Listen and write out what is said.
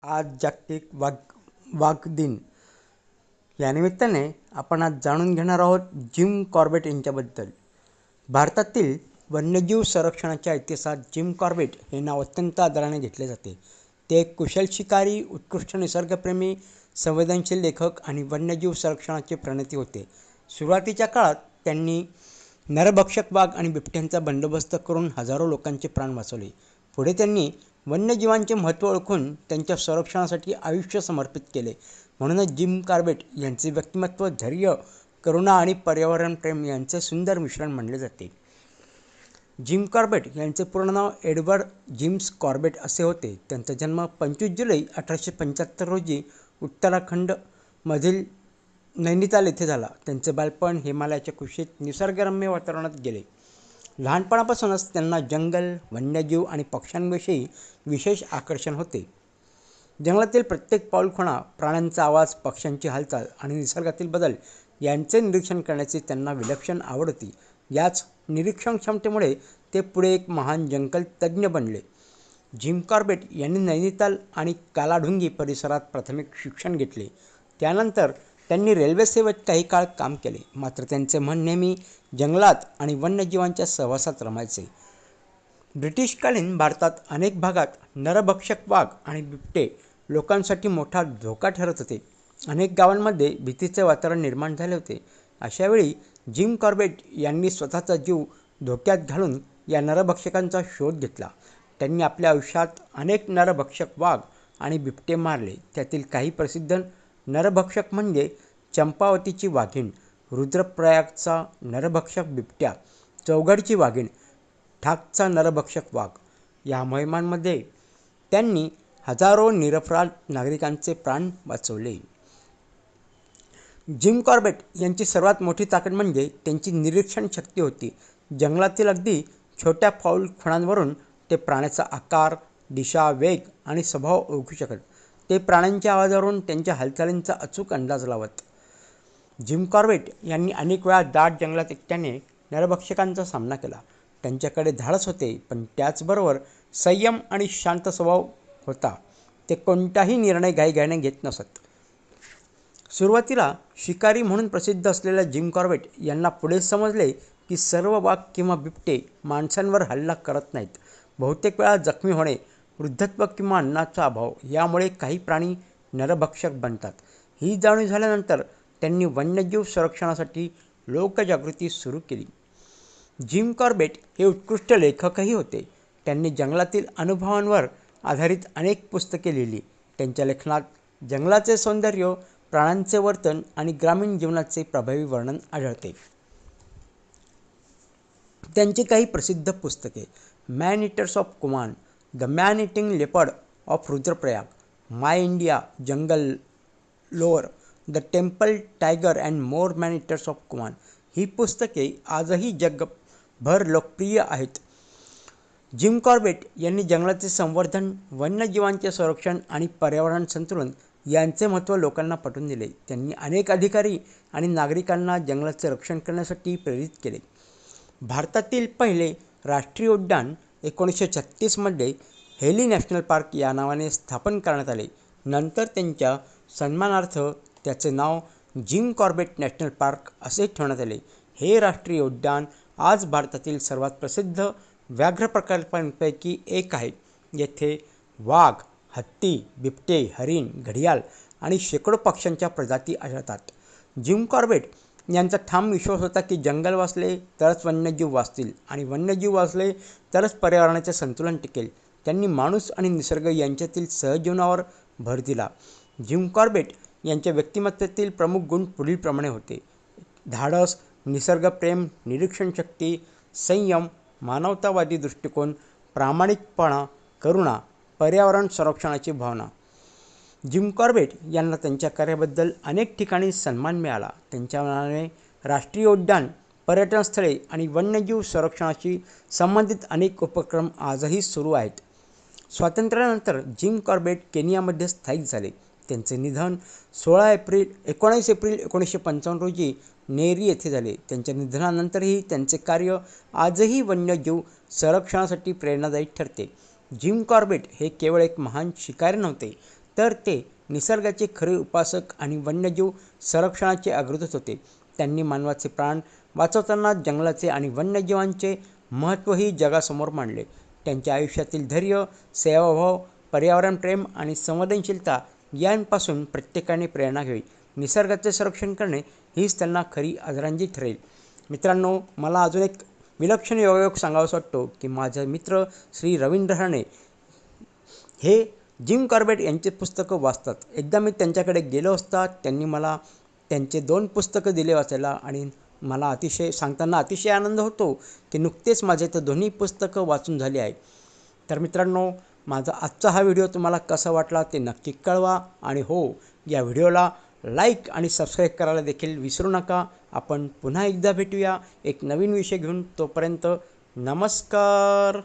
आज जागतिक वाघ दिन या निमित्ताने आपण आज जाणून घेणार आहोत जिम कॉर्बेट यांच्याबद्दल. भारतातील वन्यजीव संरक्षणाच्या इतिहासात जिम कॉर्बेट हे नाव अत्यंत आदराने घेतले जाते. ते एक कुशल शिकारी, उत्कृष्ट निसर्गप्रेमी, संवेदनशील लेखक आणि वन्यजीव संरक्षणाचे प्रणेते होते. सुरुवातीच्या काळात त्यांनी नरभक्षक वाघ आणि बिबट्यांचा बंदोबस्त करून हजारो लोकांचे प्राण वाचवले. पुढे त्यांनी वन्यजीवांचे महत्त्व ओळखून त्यांच्या संरक्षणासाठी आयुष्य समर्पित केले. म्हणूनच जिम कॉर्बेट यांचे व्यक्तिमत्व धैर्य, करुणा आणि पर्यावरणप्रेम यांचे सुंदर मिश्रण मानले जाते. जिम कॉर्बेट यांचे पूर्ण नाव एडवर्ड जेम्स कॉर्बेट असे होते. त्यांचा जन्म 25 जुलै 1875 रोजी उत्तराखंडमधील नैनिताल येथे झाला. त्यांचे बालपण हिमालयाच्या कुशीत निसर्गरम्य वातावरणात गेले. लहानपणापासूनच त्यांना जंगल, वन्यजीव आणि पक्ष्यांविषयी विशेष आकर्षण होते. जंगलातील प्रत्येक पाऊलखुणा, प्राण्यांचा आवाज, पक्ष्यांची हालचाल आणि निसर्गातील बदल यांचे निरीक्षण करण्याची त्यांना विलक्षण आवड होती. याच निरीक्षण क्षमतेमुळे ते पुढे एक महान जंगल तज्ज्ञ बनले. जिम कॉर्बेट यांनी नैनिताल आणि कालाढुंगी परिसरात प्राथमिक शिक्षण घेतले. त्यानंतर त्यांनी रेल्वे सेवेत काही काळ काम केले. मात्र त्यांचे मन नेहमी जंगलात आणि वन्यजीवांच्या सहवासात रमायचे. ब्रिटिशकालीन भारतात अनेक भागात नरभक्षक वाघ आणि बिबटे लोकांसाठी मोठा धोका ठरत होते. अनेक गावांमध्ये भीतीचे वातावरण निर्माण झाले होते. अशावेळी जिम कॉर्बेट यांनी स्वतःचा जीव धोक्यात घालून या नरभक्षकांचा शोध घेतला. त्यांनी आपल्या आयुष्यात अनेक नरभक्षक वाघ आणि बिबटे मारले. त्यातील काही प्रसिद्ध नरभक्षक म्हणजे चंपावतीची वाघीण, रुद्रप्रयागचा नरभक्षक बिबट्या, चौगडची वाघीण, ठाकचा नरभक्षक वाघ. या मोहिमांमध्ये त्यांनी हजारो निरपराध नागरिकांचे प्राण वाचवले. जिम कॉर्बेट यांची सर्वात मोठी ताकद म्हणजे त्यांची निरीक्षण शक्ती होती. जंगलातील अगदी छोट्या पाऊलखुणांवरून ते प्राण्याचा आकार, दिशा, वेग आणि स्वभाव ओळखू शकत. ते प्राण्यांच्या आवाजावरून त्यांच्या हालचालींचा अचूक अंदाज लावत. जिम कॉर्बेट यांनी अनेक वेळा दाट जंगलात एकट्याने नरभक्षकांचा सामना केला. त्यांच्याकडे धाडस होते, पण त्याचबरोबर संयम आणि शांत स्वभाव होता. ते कोणताही निर्णय घाईघाईने घेत नसत. सुरुवातीला शिकारी म्हणून प्रसिद्ध असलेल्या जिम कॉर्बेट यांना पुढे समजले की सर्व वाघ किंवा बिबटे माणसांवर हल्ला करत नाहीत. बहुतेक वेळा जखमी होणे, वृद्धत्व किंवा अन्नाचा अभाव यामुळे काही प्राणी नरभक्षक बनतात. ही जाणीव झाल्यानंतर त्यांनी वन्यजीव संरक्षणासाठी लोकजागृती सुरू केली. जिम कॉर्बेट हे उत्कृष्ट लेखकही होते. त्यांनी जंगलातील अनुभवांवर आधारित अनेक पुस्तके लिहिली. त्यांच्या लेखनात जंगलाचे सौंदर्य, प्राण्यांचे वर्तन आणि ग्रामीण जीवनाचे प्रभावी वर्णन आढळते. त्यांची काही प्रसिद्ध पुस्तके: man eaters of Kumaon, the man eating leopard of Rudraprayag, my India jungle lore, the temple tiger and more man eaters of Kumaon. ही पुस्तके आजही जगभर लोकप्रिय आहेत. जिम कॉर्बेट यांनी जंगलाचे संवर्धन, वन्यजीवांचे संरक्षण आणि पर्यावरण संतुलन यांचे महत्त्व लोकांना पटवून दिले. त्यांनी अनेक अधिकारी आणि नागरिकांना जंगलाचे रक्षण करण्यासाठी प्रेरित केले. भारतातील पहिले राष्ट्रीय उद्यान 1936 मध्ये हेली नॅशनल पार्क या नावाने स्थापन करण्यात आले. नंतर त्यांच्या सन्मानार्थ त्याचे नाव जिम कॉर्बेट नॅशनल पार्क असे ठेवण्यात आले. हे राष्ट्रीय उद्यान आज भारतातील सर्वात प्रसिद्ध व्याघ्र प्रकल्पांपैकी एक आहे. येथे वाघ, हत्ती, बिबटे, हरिण, घडियाळ आणि शेकडो पक्ष्यांच्या प्रजाती आढळतात. जिम कॉर्बेट यांचा ठाम विश्वास होता की जंगल वाचले तरच वन्यजीव वाचतील आणि वन्यजीव वाचले तरच पर्यावरणाचे संतुलन टिकेल. त्यांनी माणूस आणि निसर्ग यांच्यातील सहजीवनावर भर दिला. जिम कॉर्बेट यांच्या व्यक्तिमत्त्वातील प्रमुख गुण पुढीलप्रमाणे होते: धाडस, निसर्गप्रेम, निरीक्षणशक्ती, संयम, मानवतावादी दृष्टिकोन, प्रामाणिकपणा, करुणा, पर्यावरण संरक्षणाची भावना. जिम कॉर्बेट यांना त्यांच्या कार्याबद्दल अनेक ठिकाणी सन्मान मिळाला. त्यांच्या नावाने राष्ट्रीय उद्यान, पर्यटन स्थळे आणि वन्यजीव संरक्षणाशी संबंधित अनेक उपक्रम आजही सुरू आहेत. स्वातंत्र्यानंतर जिम कॉर्बेट केनियामध्ये स्थायिक झाले. त्यांचे निधन 19 एप्रिल 1955 रोजी नेरी येथे झाले. त्यांच्या निधनानंतरही त्यांचे कार्य आजही वन्यजीव संरक्षणासाठी प्रेरणादायी ठरते. जिम कॉर्बेट हे केवळ एक महान शिकारी नव्हते, तर ते निसर्गाचे खरे उपासक आणि वन्यजीव संरक्षणाचे अग्रदूत होते. त्यांनी मानवाचे प्राण वाचवताना जंगलाचे आणि वन्यजीवांचे महत्त्वही जगासमोर मांडले. त्यांच्या आयुष्यातील धैर्य, सेवाभाव, पर्यावरणप्रेम आणि संवेदनशीलता यांपासून प्रत्येकाने प्रेरणा घ्यावी. निसर्गाचे संरक्षण करणे हीच त्यांना खरी आदरांजली ठरेल. मित्रांनो, मला अजून एक विलक्षण योगायोग सांगावासा वाटतो की माझे मित्र श्री रवींद्र राणे हे जिम कॉर्बेट यांचे पुस्तकं वाचतात. एकदा मी त्यांच्याकडे गेलो असता त्यांनी मला त्यांचे 2 पुस्तकं दिले वाचायला आणि मला अतिशय आनंद होतो की नुकतेच माझे तर दोन्ही पुस्तकं वाचून झाली आहे. तर मित्रांनो, माझा आजचा हा व्हिडिओ तुम्हाला कसा वाटला ते नक्की कळवा आणि हो, या व्हिडिओला लाईक आणि सबस्क्राईब करायला देखील विसरू नका. आपण पुन्हा एकदा भेटूया एक नवीन विषय घेऊन. तोपर्यंत नमस्कार.